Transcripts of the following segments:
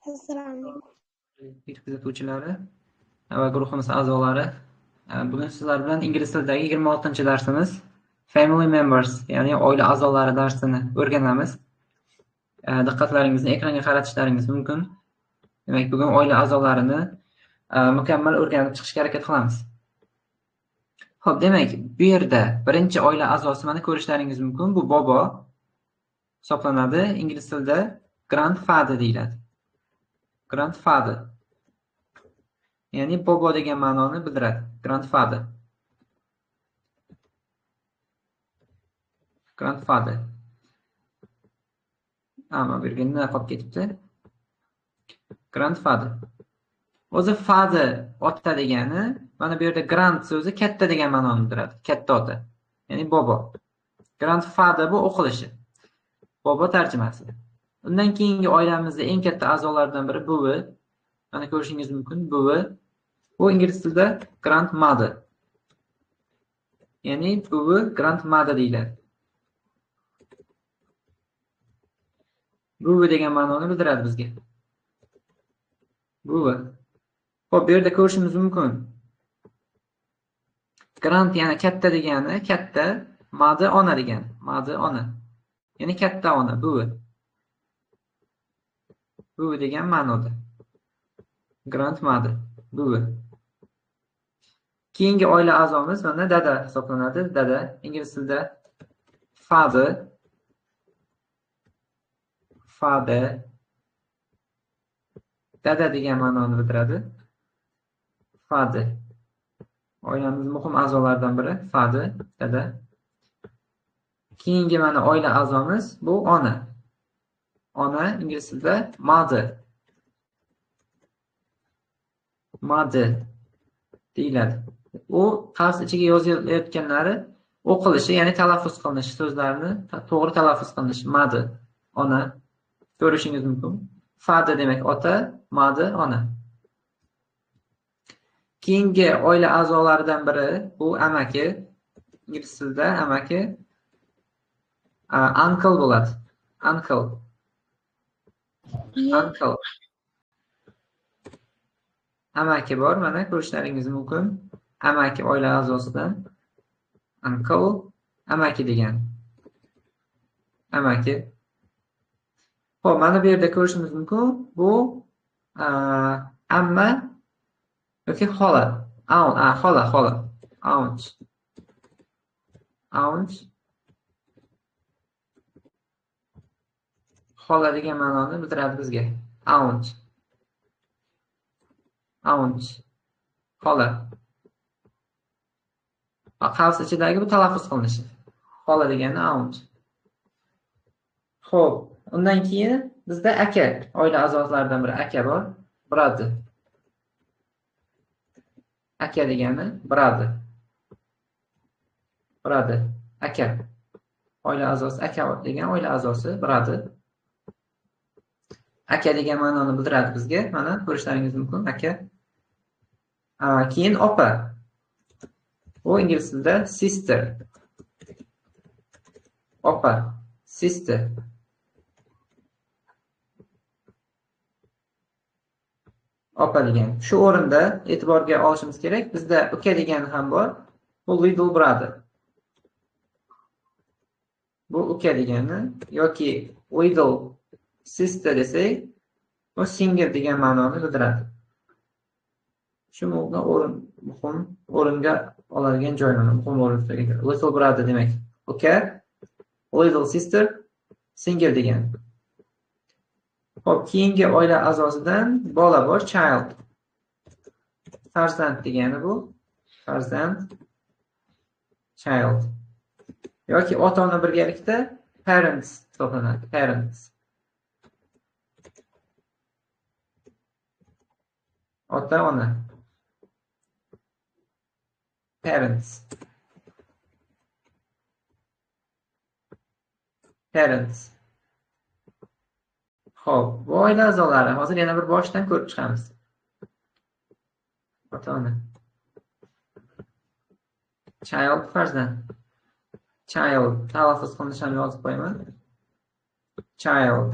Assalomu alaykum. Kuzatuvchilari va guruhimiz a'zolari. Bugun sizlar bilan ingliz tilidagi 26-darsimiz Family Members, ya'ni oila a'zolari darsini o'rganamiz. Diqqatlaringizni ekranga qaratishlaringiz mumkin. Demak, bugun oila a'zolarini mukammal o'rganib chiqishga harakat qilamiz. Xo'p, demak, bu yerda birinchi oila a'zosi mana ko'rishlaringiz mumkin. Bu bobo hisoblanadi. Ingliz tilida grandfather deyiladi. Grandfather. Ya'ni bobo degan ma'noni bildiradi. Grandfather. Grandfather. Ama bir gün nima qolib ketibdi? Grandfather. O'zi father ota degani, mana bu yerda grand so'zi katta degan ma'noni bildiradi. Katta ota. Ya'ni bobo. Grandfather bu o'qilishi. Bobo tarjimasi. Undan keyingi oilamizda eng katta a'zolardan biri buvi. Mana ko'rishingiz mumkin, buvi. Bu ingliz tilida grandmother. Ya'ni buvi grandmother deyiladi. Buvi degan ma'noni bildiradi bizga. Buvi. Xo'p, bu yerda ko'rishimiz mumkin. Grand yana katta degani, katta, mother ona degani. Mother ona. Ya'ni katta ona, buvi. Buvi degan ma'noda. Grandmother, buvi. Keyingi oila a'zomiz mana dada hisoblanadi. Dada ingliz tilida father. Father. Dada degan ma'noni bildiradi. Father. Oilamiz muhim a'zolaridan biri father, dada. Keyingi mana oila a'zomiz bu ona. Ona ingliz tilida mother. Mother deyiladi. U qavs ichiga yozilayotganlari o'qilishi, ya'ni talaffuz qilinishi, so'zlarni to'g'ri talaffuz qilinishi. Mother, ona. Ko'rishingiz mumkin. Father demak ota, mother ona. Keyingi oila a'zolaridan biri bu amaki. Ingliz tilida amaki uncle bo'ladi. Uncle. Uncle. Amaki bor, mana ko'rishlaringiz mumkin. Amaki oila a'zosidan. Uncle, amaki degan. Amaki. Xo'p, mana bu yerda ko'rishimiz mumkin. Bu amma yoki xola. Xola. Aunt. Aunt. Xola degan ma'noni bildiradi bizga. Aunt. Aunt. Xola. Qavs ichidagi bu talaffuz qilinishi. Xola degani aunt. Xo'p, undan keyin bizda aka, oila a'zolaridan biri aka bor. Brother. Aka degani brother. Brother. Aka. Oila a'zosi aka degan oila a'zosi brother. Aka degan ma'noni bildiradi bizga. Mana ko'rishlaringiz mumkin. Aka. Keyin opa. Bu ingliz tilida sister. Opa. Sister. Opa degan. Shu o'rinda e'tiborga olishimiz kerak. Bizda uka degani ham bor. Bu little brother. Bu uka degani yoki little sister desak, bu singil degan ma'noni bildiradi. Shu muhim o'ringa oladigan joy mana muhim o'rin tutagan. Little brother demak uka, little sister singil degan. Xo'p, keyingi oila a'zosidan bola bor, child. Farzand degani bu. Farzand. Child. Yoki ota-ona birgalikda parents hisoblanadi. Parents. Ota-ona. Parents. Parents. Xo'p, bu oila a'zolari. Hozir yana bir boshdan ko'rib chiqamiz. Ota-ona. Child, farzand. Child. Talaffuz qilinishi ham yozib qo'yaman. Child.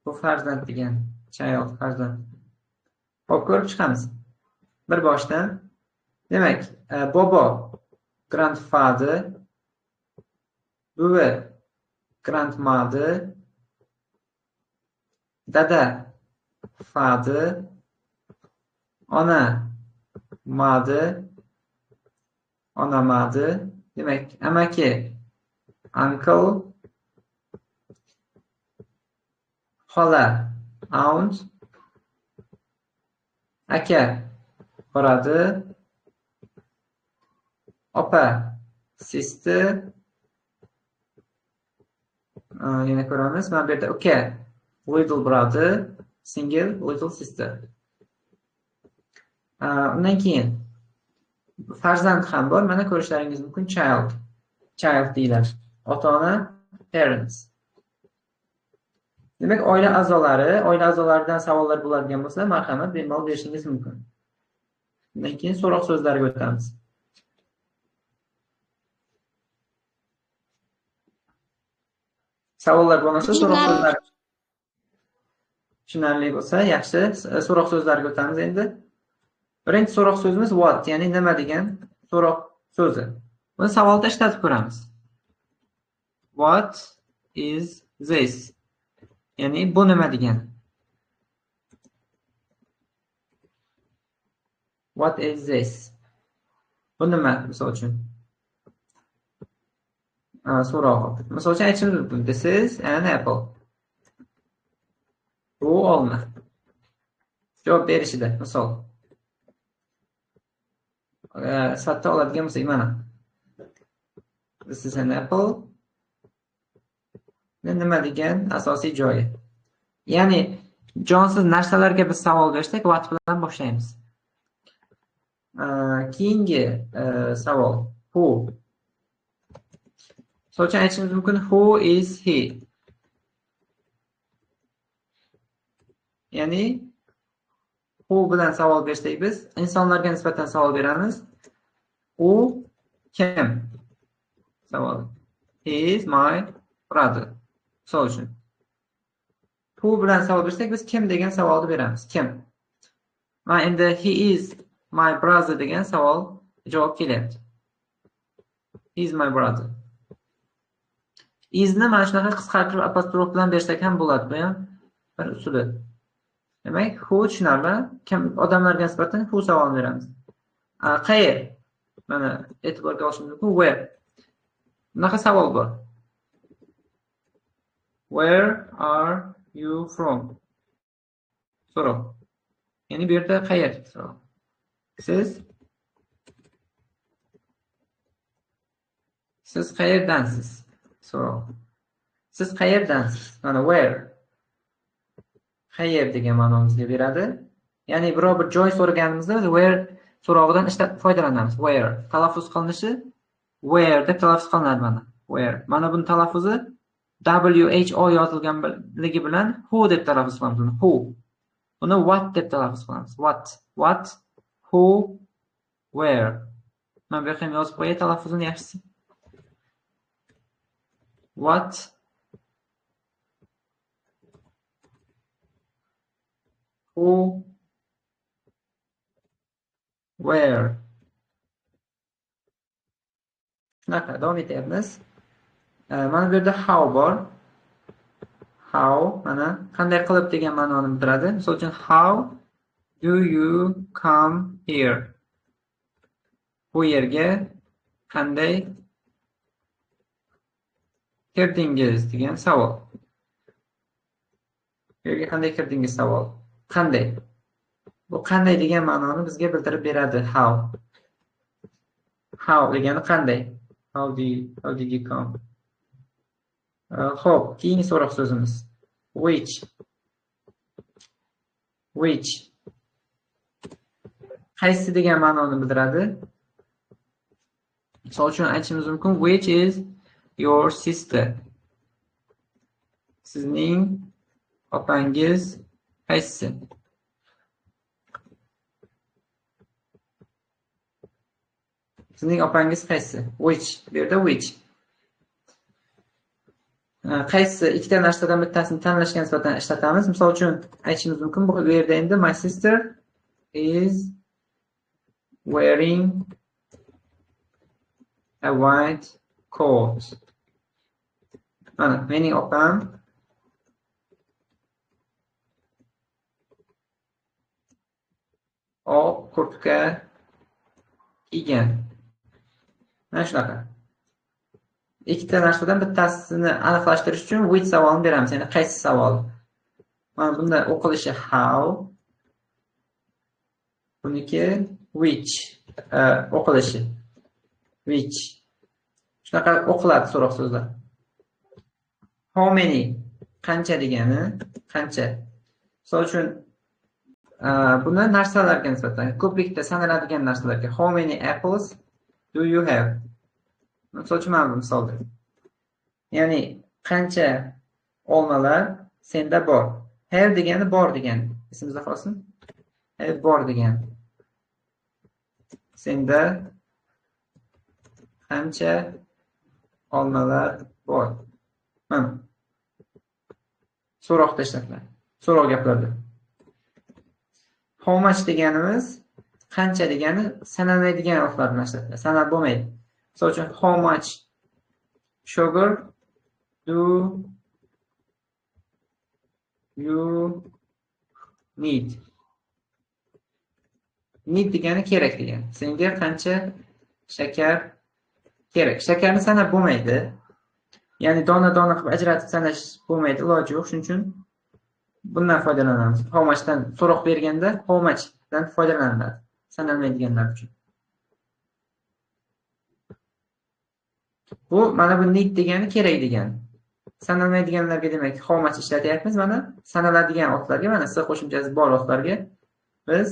Bu farzand degan. Child farzand. Xo'p, ko'rib chiqamiz. Bir boshdan. Demak, bobo grandfather, buvi grandmother, dada father, ona mother, ona mother. Demak, amaki uncle, xola aunt, aka brother, opa sister, yana ko'ramiz. Mana bu yerda uka little brother, single little sister. Undan keyin farzand ham bor. Mana ko'rishlaringiz mumkin. Child deyiladi. Ota-ona parents. Demak, oila a'zolaridan savollar bo'ladigan bo'lsa, marhamat bemalol berishingiz mumkin. Undan keyin so'roq so'zlarga o'tamiz. Savollar bo'lmasa, so'roq so'zlar tushunarli bo'lsa, yaxshi. So'roq so'zlarga o'tamiz endi. Birinchi so'roq so'zimiz what, ya'ni nima degan so'roq so'zi. Buni savolda ishlatib ko'ramiz. What is this? Ya'ni bu nima degan? What is this? Bu nima, misol uchun? So'roq. Misol uchun aytishimiz mumkin. This is an apple. Bu olma. Javob berishida, misol. Sifatda oladigan bo'lsak, mana. This is an apple. Nima degan asosiy joyi. Ya'ni jonsiz narsalarga biz savol bersak, what bilan boshlaymiz. Keyingi savol who. Misol uchun aytishimiz mumkin who is he? Ya'ni who bilan savol bersak biz insonlarga nisbatan savol beramiz. U kim? Savol. He is my brother. Misol uchun. Who bilan savol bersak biz kim degan savolni beramiz. Kim? Mana endi he is my brother degan savol javob kelyapti. He is my brother. Isni mana shunaqa qisqartirib apostrof bilan bersak ham bo'ladi. Bu ham bir usuli. Demak, who tushunarli. Kim odamlarga nisbatan who savol beramiz. Qayer? Mana e'tiborga olishimiz mumkin. Where? Bunaqa savol bor. Where are you from? So'roq. Ya'ni bu yerda qayer so'roq. Siz qayerdansiz? So'roq. Siz qayerdansiz? Mana where. Qayer degan ma'nomizga beradi. Ya'ni biror bir joy so'raganimizda biz where so'rog'idan foydalanamiz. Where. Talaffuz qilinishi where deb talaffuz qilinadi mana. Where. Mana buni talaffuzi WHO yozilganligi bilan who deb talaffuz qilamiz. Who. Buni what deb talaffuz qilamiz. What, who, where. Mana bu yerga yozib qo'yay talaffuzini yaxshisi. What, who, where. Shunaqa davom etyapmiz. Mana bu yerda how bor. How mana qanday qilib degan ma'noni bildiradi. Misol uchun how do you come here? Bu yerga qanday kirdingiz degan savol. Bu yerga qanday kirdingiz savol. Qanday? Bu qanday degan ma'noni bizga bildirib beradi. How. How degani qanday? How did you come? Xo'p, keyingi so'roq so'zimiz. Which. Qaysi degan ma'noni bildiradi. Misol uchun aytishimiz mumkin which is your sister. Sizning opangiz qaysi? Sizning opangiz qaysi? Which. Bu yerda which. qaysi ikkita narsadan bittasini tanlashga nisbatan ishlatamiz. Misol uchun aytishimiz mumkin, bu yerda endi my sister is wearing a white coat. Mana mening opam oq kurtka kiygan. Mana shunaqa. Ikkita narsadan bittasini aniqlashtirish uchun which savolini beramiz. Ya'ni qaysi savol. Mana bunda o'qilishi how. Buniki which o'qilishi. Which. Shunaqa o'qiladi so'roq so'zlar. How many qancha degani qancha. Misol uchun buni narsalarga nisbatan ko'plikda sanaladigan narsalarga how many apples do you have? Misol uchun mana bu misolda. Ya'ni qancha olmalar senda bor. Have degani bor degani. Esimizda qolsin. Have bor degani. Senda qancha olmalar bor. Mana. So'roqda ishlatiladi. So'roq gaplarda. How much deganimiz qancha degani sanalmaydigan harflar bilan ishlatiladi. Sanab bo'lmaydi. Misol uchun how much sugar do you need? Need degani kerak degani. Senga qancha shakar kerak? Shakarni sanab bo'lmaydi. Ya'ni dona-dona qilib ajratib sanash bo'lmaydi, iloji yo'q. Shuning uchun bundan foydalanamiz. How muchdan so'roq berganda how muchdan foydalaniladi. Sanalmaydiganlar uchun. Bu mana bu need degani kerak degani. Sanalmaydiganlarga demak how much ishlatyapmiz. Mana sanaladigan otlarga, mana s qo'shimchasi bor otlarga biz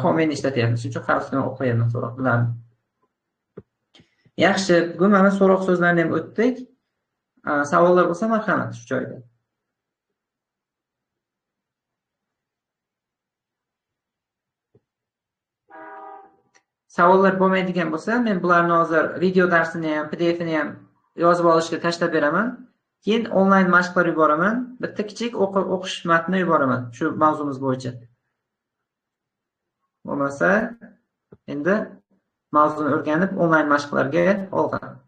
how many ishlatyapmiz. Shuning uchun xavfdan o'qiyapman so'roqlarni. Yaxshi, bugun mana so'roq so'zlarni ham o'tdik. Savollar bo'lsa marhamat shu joyda. Savollar bo'lmaydigan bo'lsa, men bularni hozir video darsini ham, PDF-ni ham yozib olishga tashlab beraman. Keyin onlayn mashqlar yuboraman. Bitta kichik o'qish matni yuboraman shu mavzumiz bo'yicha. Bo'lmasa, endi mavzuni o'rganib onlayn mashqlarga olgan.